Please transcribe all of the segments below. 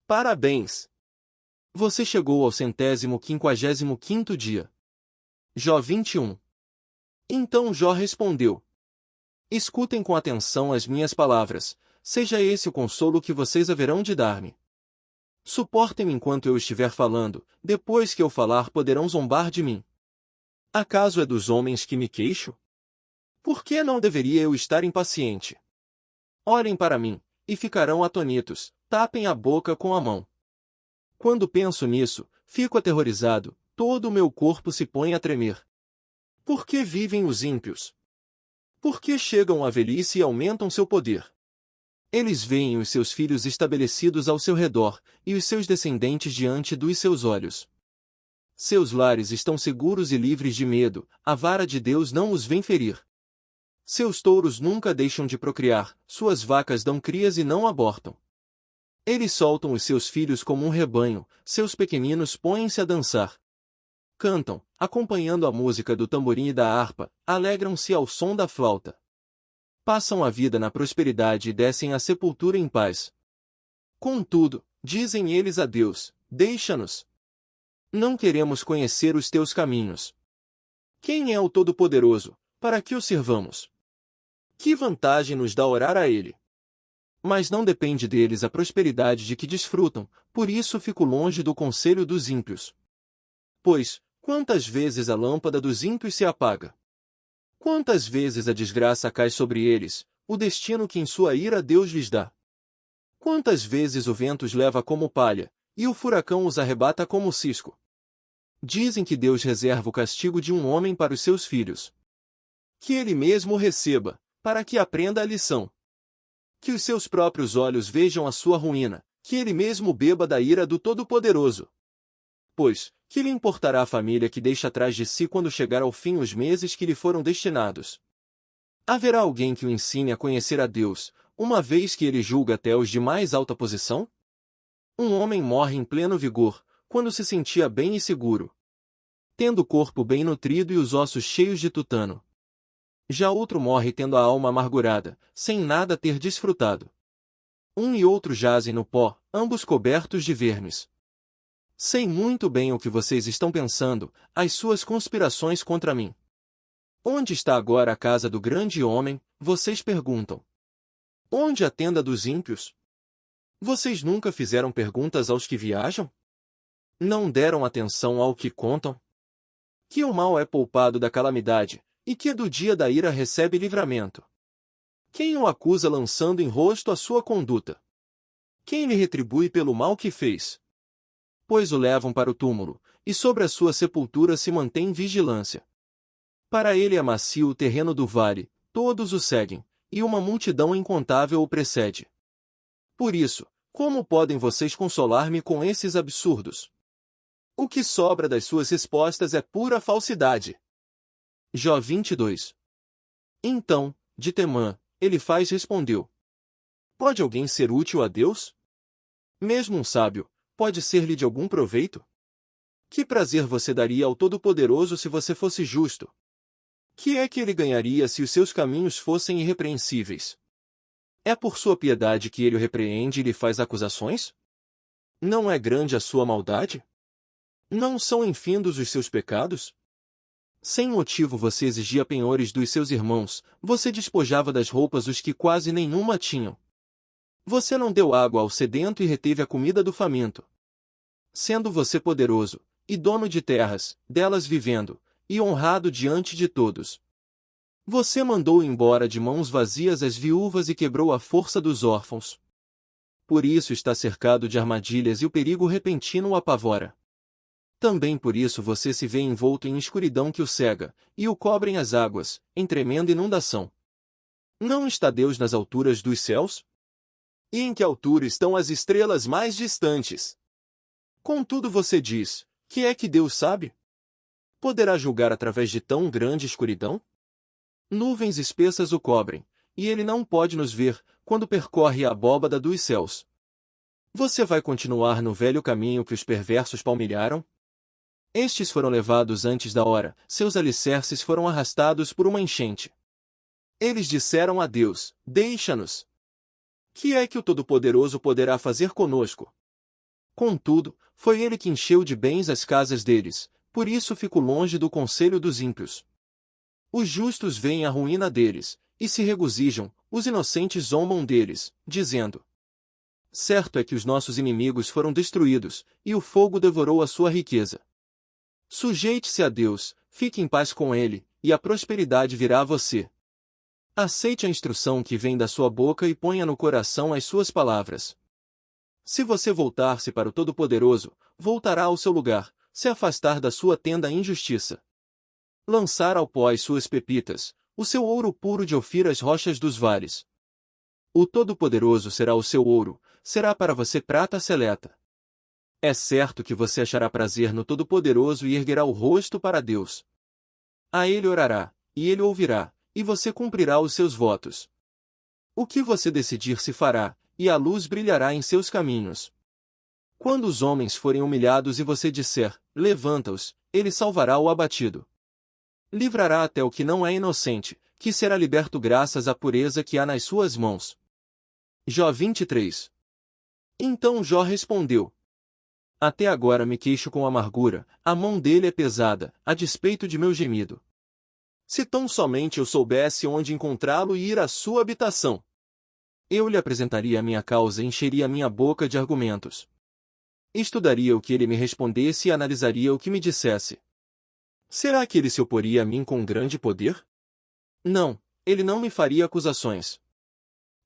Parabéns! Você chegou ao 155º dia. Jó 21. Então Jó respondeu: Escutem com atenção as minhas palavras, seja esse o consolo que vocês haverão de dar-me. Suportem-me enquanto eu estiver falando, depois que eu falar poderão zombar de mim. Acaso é dos homens que me queixo? Por que não deveria eu estar impaciente? Olhem para mim, e ficarão atonitos, tapem a boca com a mão. Quando penso nisso, fico aterrorizado, todo o meu corpo se põe a tremer. Por que vivem os ímpios? Por que chegam à velhice e aumentam seu poder? Eles veem os seus filhos estabelecidos ao seu redor, e os seus descendentes diante dos seus olhos. Seus lares estão seguros e livres de medo, a vara de Deus não os vem ferir. Seus touros nunca deixam de procriar, suas vacas dão crias e não abortam. Eles soltam os seus filhos como um rebanho, seus pequeninos põem-se a dançar. Cantam, acompanhando a música do tamborim e da harpa, alegram-se ao som da flauta. Passam a vida na prosperidade e descem à sepultura em paz. Contudo, dizem eles a Deus, deixa-nos. Não queremos conhecer os teus caminhos. Quem é o Todo-Poderoso, para que o sirvamos? Que vantagem nos dá orar a Ele? Mas não depende deles a prosperidade de que desfrutam, por isso fico longe do conselho dos ímpios. Pois, quantas vezes a lâmpada dos ímpios se apaga? Quantas vezes a desgraça cai sobre eles, o destino que em sua ira Deus lhes dá? Quantas vezes o vento os leva como palha, e o furacão os arrebata como cisco? Dizem que Deus reserva o castigo de um homem para os seus filhos. Que ele mesmo o receba, para que aprenda a lição. Que os seus próprios olhos vejam a sua ruína, que ele mesmo beba da ira do Todo-Poderoso. Pois, que lhe importará a família que deixa atrás de si quando chegar ao fim os meses que lhe foram destinados? Haverá alguém que o ensine a conhecer a Deus, uma vez que ele julga até os de mais alta posição? Um homem morre em pleno vigor, quando se sentia bem e seguro, tendo o corpo bem nutrido e os ossos cheios de tutano. Já outro morre tendo a alma amargurada, sem nada ter desfrutado. Um e outro jazem no pó, ambos cobertos de vermes. Sei muito bem o que vocês estão pensando, as suas conspirações contra mim. Onde está agora a casa do grande homem, vocês perguntam. Onde a tenda dos ímpios? Vocês nunca fizeram perguntas aos que viajam? Não deram atenção ao que contam? Que o mal é poupado da calamidade, e que do dia da ira recebe livramento. Quem o acusa lançando em rosto a sua conduta? Quem lhe retribui pelo mal que fez? Pois o levam para o túmulo, e sobre a sua sepultura se mantém vigilância. Para ele é macio o terreno do vale, todos o seguem, e uma multidão incontável o precede. Por isso, como podem vocês consolar-me com esses absurdos? O que sobra das suas respostas é pura falsidade. Jó 22. Então, de Temã, Elifaz respondeu: Pode alguém ser útil a Deus? Mesmo um sábio, pode ser-lhe de algum proveito? Que prazer você daria ao Todo-Poderoso se você fosse justo? Que é que ele ganharia se os seus caminhos fossem irrepreensíveis? É por sua piedade que ele o repreende e lhe faz acusações? Não é grande a sua maldade? Não são infindos os seus pecados? Sem motivo você exigia penhores dos seus irmãos, você despojava das roupas os que quase nenhuma tinham. Você não deu água ao sedento e reteve a comida do faminto. Sendo você poderoso, e dono de terras, delas vivendo, e honrado diante de todos. Você mandou embora de mãos vazias as viúvas e quebrou a força dos órfãos. Por isso está cercado de armadilhas e o perigo repentino o apavora. Também por isso você se vê envolto em escuridão que o cega, e o cobrem as águas, em tremenda inundação. Não está Deus nas alturas dos céus? E em que altura estão as estrelas mais distantes? Contudo você diz, que é que Deus sabe? Poderá julgar através de tão grande escuridão? Nuvens espessas o cobrem, e ele não pode nos ver, quando percorre a abóbada dos céus. Você vai continuar no velho caminho que os perversos palmilharam? Estes foram levados antes da hora, seus alicerces foram arrastados por uma enchente. Eles disseram a Deus, deixa-nos. Que é que o Todo-Poderoso poderá fazer conosco? Contudo, foi ele que encheu de bens as casas deles, por isso fico longe do conselho dos ímpios. Os justos veem a ruína deles, e se regozijam, os inocentes zombam deles, dizendo: certo é que os nossos inimigos foram destruídos, e o fogo devorou a sua riqueza. Sujeite-se a Deus, fique em paz com Ele, e a prosperidade virá a você. Aceite a instrução que vem da sua boca e ponha no coração as suas palavras. Se você voltar-se para o Todo-Poderoso, voltará ao seu lugar, se afastar da sua tenda a injustiça. Lançar ao pó as suas pepitas, o seu ouro puro de Ofir as rochas dos vales. O Todo-Poderoso será o seu ouro, será para você prata seleta. É certo que você achará prazer no Todo-Poderoso e erguerá o rosto para Deus. A Ele orará, e Ele ouvirá, e você cumprirá os seus votos. O que você decidir se fará, e a luz brilhará em seus caminhos. Quando os homens forem humilhados e você disser, levanta-os, Ele salvará o abatido. Livrará até o que não é inocente, que será liberto graças à pureza que há nas suas mãos. Jó 23. Então Jó respondeu: até agora me queixo com amargura, a mão dele é pesada, a despeito de meu gemido. Se tão somente eu soubesse onde encontrá-lo e ir à sua habitação, eu lhe apresentaria a minha causa e encheria a minha boca de argumentos. Estudaria o que ele me respondesse e analisaria o que me dissesse. Será que ele se oporia a mim com grande poder? Não, ele não me faria acusações.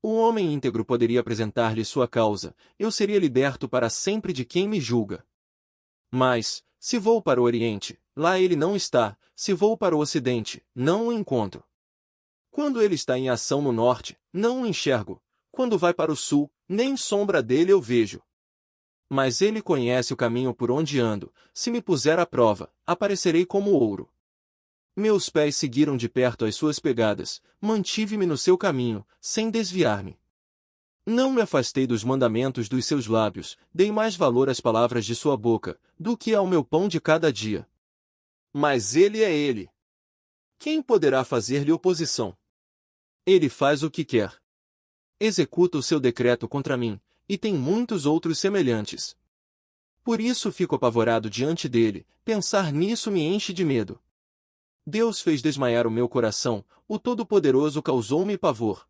O homem íntegro poderia apresentar-lhe sua causa, eu seria liberto para sempre de quem me julga. Mas, se vou para o Oriente, lá ele não está, se vou para o Ocidente, não o encontro. Quando ele está em ação no Norte, não o enxergo, quando vai para o Sul, nem sombra dele eu vejo. Mas ele conhece o caminho por onde ando, se me puser à prova, aparecerei como ouro. Meus pés seguiram de perto as suas pegadas, mantive-me no seu caminho, sem desviar-me. Não me afastei dos mandamentos dos seus lábios, dei mais valor às palavras de sua boca, do que ao meu pão de cada dia. Mas ele é ele. Quem poderá fazer-lhe oposição? Ele faz o que quer. Executa o seu decreto contra mim, e tem muitos outros semelhantes. Por isso fico apavorado diante dele, pensar nisso me enche de medo. Deus fez desmaiar o meu coração, o Todo-Poderoso causou-me pavor.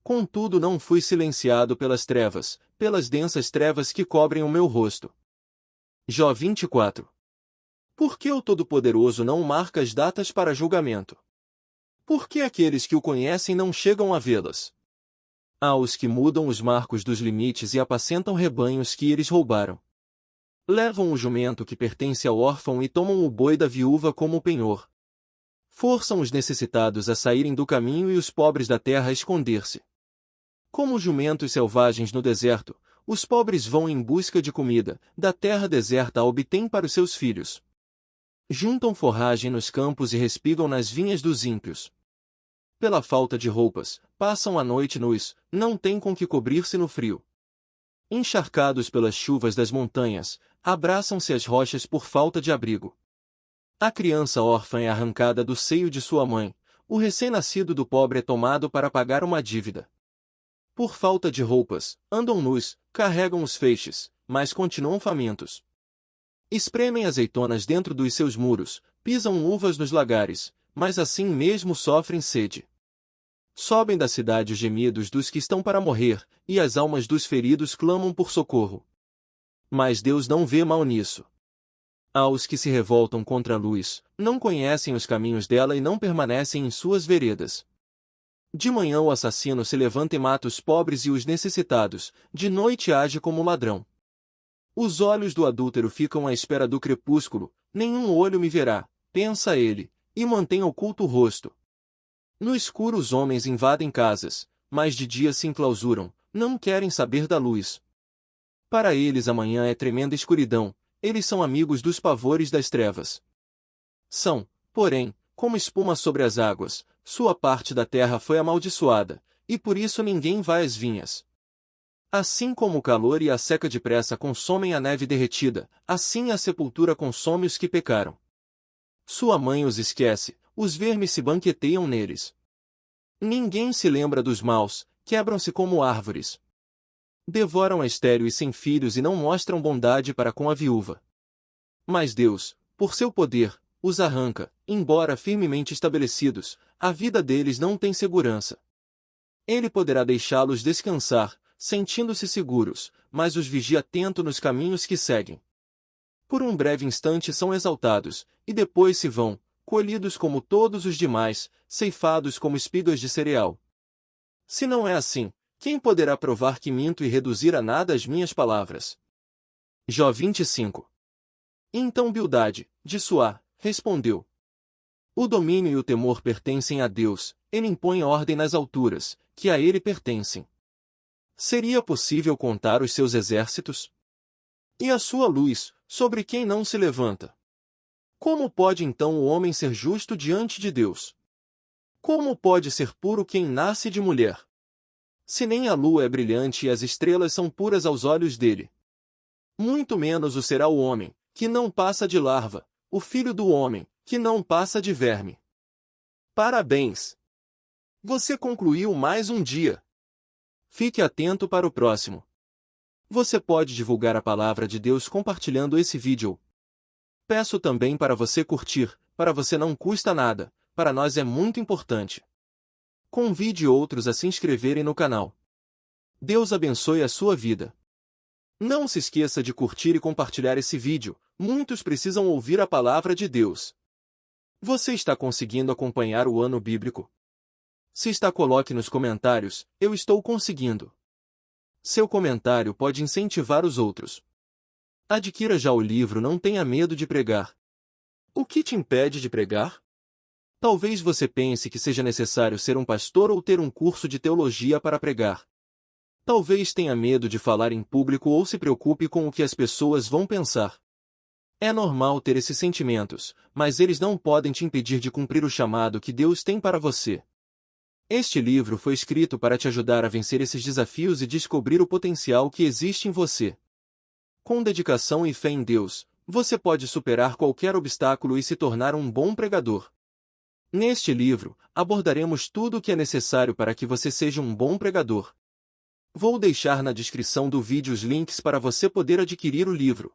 Contudo não fui silenciado pelas trevas, pelas densas trevas que cobrem o meu rosto. Jó 24. Por que o Todo-Poderoso não marca as datas para julgamento? Por que aqueles que o conhecem não chegam a vê-las? Há os que mudam os marcos dos limites e apacentam rebanhos que eles roubaram. Levam o jumento que pertence ao órfão e tomam o boi da viúva como penhor. Forçam os necessitados a saírem do caminho e os pobres da terra a esconder-se. Como jumentos selvagens no deserto, os pobres vão em busca de comida, da terra deserta a obtêm para os seus filhos. Juntam forragem nos campos e respigam nas vinhas dos ímpios. Pela falta de roupas, passam a noite nus, não têm com que cobrir-se no frio. Encharcados pelas chuvas das montanhas, abraçam-se às rochas por falta de abrigo. A criança órfã é arrancada do seio de sua mãe, o recém-nascido do pobre é tomado para pagar uma dívida. Por falta de roupas, andam nus, carregam os feixes, mas continuam famintos. Espremem azeitonas dentro dos seus muros, pisam uvas nos lagares, mas assim mesmo sofrem sede. Sobem da cidade os gemidos dos que estão para morrer, e as almas dos feridos clamam por socorro. Mas Deus não vê mal nisso. Aos que se revoltam contra a luz, não conhecem os caminhos dela e não permanecem em suas veredas. De manhã o assassino se levanta e mata os pobres e os necessitados, de noite age como ladrão. Os olhos do adúltero ficam à espera do crepúsculo, nenhum olho me verá, pensa ele, e mantém oculto o rosto. No escuro os homens invadem casas, mas de dia se enclausuram, não querem saber da luz. Para eles a manhã é tremenda escuridão, eles são amigos dos pavores das trevas. São, porém, como espuma sobre as águas, sua parte da terra foi amaldiçoada, e por isso ninguém vai às vinhas. Assim como o calor e a seca depressa consomem a neve derretida, assim a sepultura consome os que pecaram. Sua mãe os esquece, os vermes se banqueteiam neles. Ninguém se lembra dos maus, quebram-se como árvores. Devoram a estéril e sem filhos e não mostram bondade para com a viúva. Mas Deus, por seu poder, os arranca, embora firmemente estabelecidos, a vida deles não tem segurança. Ele poderá deixá-los descansar, sentindo-se seguros, mas os vigia atento nos caminhos que seguem. Por um breve instante são exaltados, e depois se vão, colhidos como todos os demais, ceifados como espigas de cereal. Se não é assim, quem poderá provar que minto e reduzir a nada as minhas palavras? Jó 25. Então Bildade, de Suá, respondeu: O domínio e o temor pertencem a Deus, ele impõe ordem nas alturas, que a ele pertencem. Seria possível contar os seus exércitos? E a sua luz, sobre quem não se levanta? Como pode então o homem ser justo diante de Deus? Como pode ser puro quem nasce de mulher? Se nem a lua é brilhante e as estrelas são puras aos olhos dele. Muito menos o será o homem, que não passa de larva, o filho do homem, que não passa de verme. Parabéns! Você concluiu mais um dia. Fique atento para o próximo. Você pode divulgar a palavra de Deus compartilhando esse vídeo. Peço também para você curtir, para você não custa nada, para nós é muito importante. Convide outros a se inscreverem no canal. Deus abençoe a sua vida. Não se esqueça de curtir e compartilhar esse vídeo, muitos precisam ouvir a palavra de Deus. Você está conseguindo acompanhar o ano bíblico? Se está, coloque nos comentários, eu estou conseguindo. Seu comentário pode incentivar os outros. Adquira já o livro Não Tenha Medo de Pregar. O que te impede de pregar? Talvez você pense que seja necessário ser um pastor ou ter um curso de teologia para pregar. Talvez tenha medo de falar em público ou se preocupe com o que as pessoas vão pensar. É normal ter esses sentimentos, mas eles não podem te impedir de cumprir o chamado que Deus tem para você. Este livro foi escrito para te ajudar a vencer esses desafios e descobrir o potencial que existe em você. Com dedicação e fé em Deus, você pode superar qualquer obstáculo e se tornar um bom pregador. Neste livro, abordaremos tudo o que é necessário para que você seja um bom pregador. Vou deixar na descrição do vídeo os links para você poder adquirir o livro.